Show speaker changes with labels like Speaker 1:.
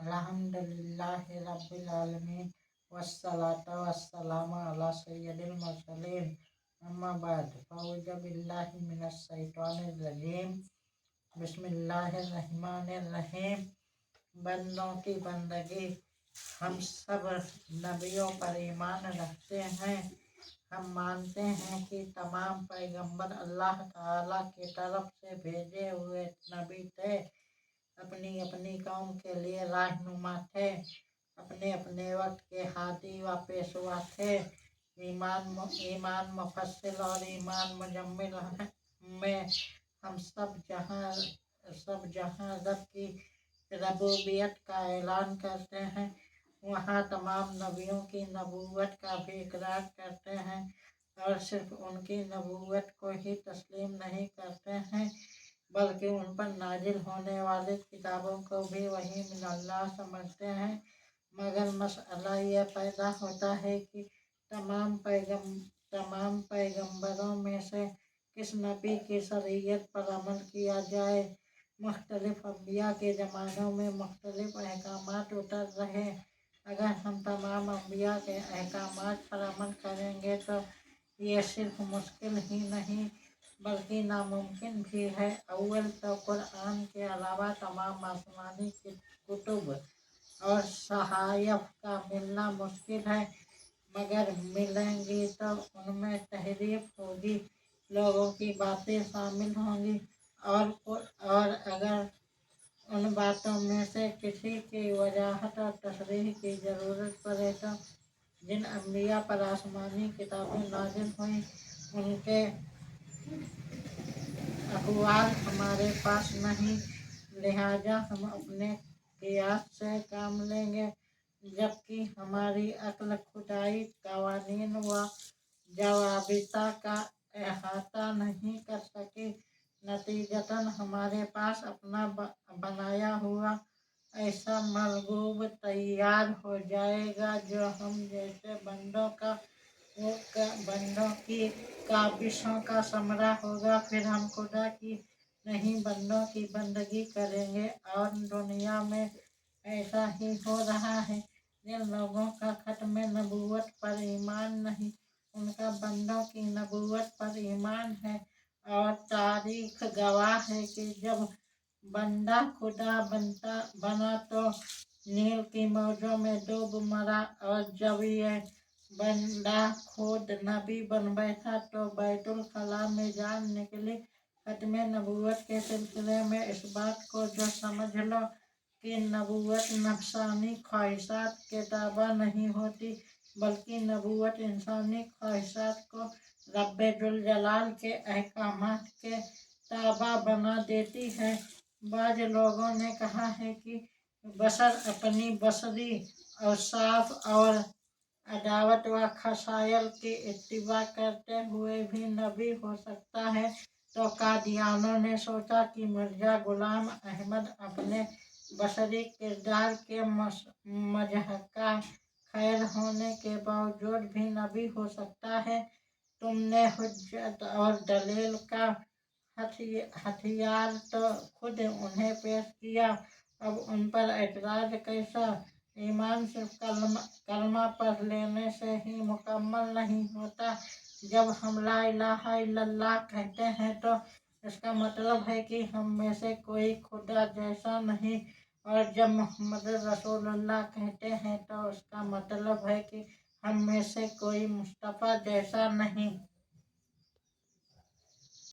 Speaker 1: अल्हम्दुलिल्लाहि रब्बिल आलमीन वस्सलातु वस्सलामु अला सय्यिदिल मुरसलीन अम्मा बाद फ़अऊज़ु बिल्लाहि मिनश शैतानिर रजीम बिस्मिल्लाहिर रहमानिर रहीम। बंदों की बंदगी, हम सब नबियों पर ईमान रखते हैं। हम मानते हैं कि तमाम पैगंबर अल्लाह ताला की तरफ से भेजे हुए नबी थे, अपनी अपनी कौम के लिए रहनुमा थे, अपने अपने वक्त के हादी व पेशवा थे। ईमान मुफस्सिल और ईमान मुजम्मिल में हम सब जहाँ रब की रबूबियत का ऐलान करते हैं, वहाँ तमाम नबियों की नबूवत का भी इकरार करते हैं और सिर्फ उनकी नबूवत को ही तस्लीम नहीं करते हैं बल्कि उन पर नाजिल होने वाली किताबों को भी वही मिन अल्लाह समझते हैं। मगर मसला यह पैदा होता है कि तमाम पैगंबरों में से किस नबी की शरीयत पर अमल किया जाए। मुख्तलिफ अम्बिया के ज़मानों में मुख्तलिफ अहकामात उतर रहे। अगर हम तमाम अम्बिया के अहकामात पर अमल करेंगे तो ये सिर्फ मुश्किल ही नहीं बल्कि नामुमकिन भी है। अव्वल तो कुरान के अलावा तमाम आसमानी कुतुब और सहायफ का मिलना मुश्किल है, मगर मिलेंगी तो उनमें तहरीफ होगी, लोगों की बातें शामिल होंगी और अगर उन बातों में से किसी की वजाहत और तशरीह की ज़रूरत पड़े तो जिन अम्बिया पर आसमानी किताबें नाज़िल हुई उनके अक़वाल हमारे पास नहीं, लिहाजा हम अपने क़ियास से काम लेंगे, जबकि हमारी अक्ल खुदाई क़वानीन व ज़वाबिता का अहाता नहीं कर सकी। नतीजतन हमारे पास अपना बनाया हुआ ऐसा मलगूब तैयार हो जाएगा जो हम जैसे बंदों की काबिशों का समरा होगा। फिर हम खुदा की नहीं बंदों की बंदगी करेंगे। और दुनिया में ऐसा ही हो रहा है। जिन लोगों का खत्म नबूवत पर ईमान नहीं, उनका बंदों की नबूवत पर ईमान है। और तारीख गवाह है कि जब बंदा खुदा बना तो नील की मौजों में डूब मरा, और जब ये बंदा खुद नबी बन बैठा तो बैतुल खला में जान निकली। खत्म नबूवत के सिलसिले में इस बात को जो समझ लो कि नबूवत नफसानी ख्वाहिशात के ताबा नहीं होती, बल्कि नबूवत इंसानी ख्वाहिशात को रब्बे जुल जलाल के अहकामात के ताबा बना देती है। बाज़ लोगों ने कहा है कि बशर अपनी बसरी औसाफ और अदावत व खसायल की इत्तिबा करते हुए भी नबी हो सकता है। तो कादियानों ने सोचा कि मिर्जा गुलाम अहमद अपने बशरी किरदार के मजहका खैर होने के बावजूद भी नबी हो सकता है। तुमने हुज्जत और दलील का हथियार तो खुद उन्हें पेश किया, अब उन पर एतराज कैसा। ईमान सिर्फ कलमा पढ़ लेने से ही मुकम्मल नहीं होता। जब हम ला इलाहा इल्लल्लाह कहते हैं तो इसका मतलब है कि हम में से कोई खुदा जैसा नहीं, और जब मोहम्मद रसूलुल्लाह कहते हैं तो उसका मतलब है कि हम में से कोई मुस्तफ़ा जैसा नहीं।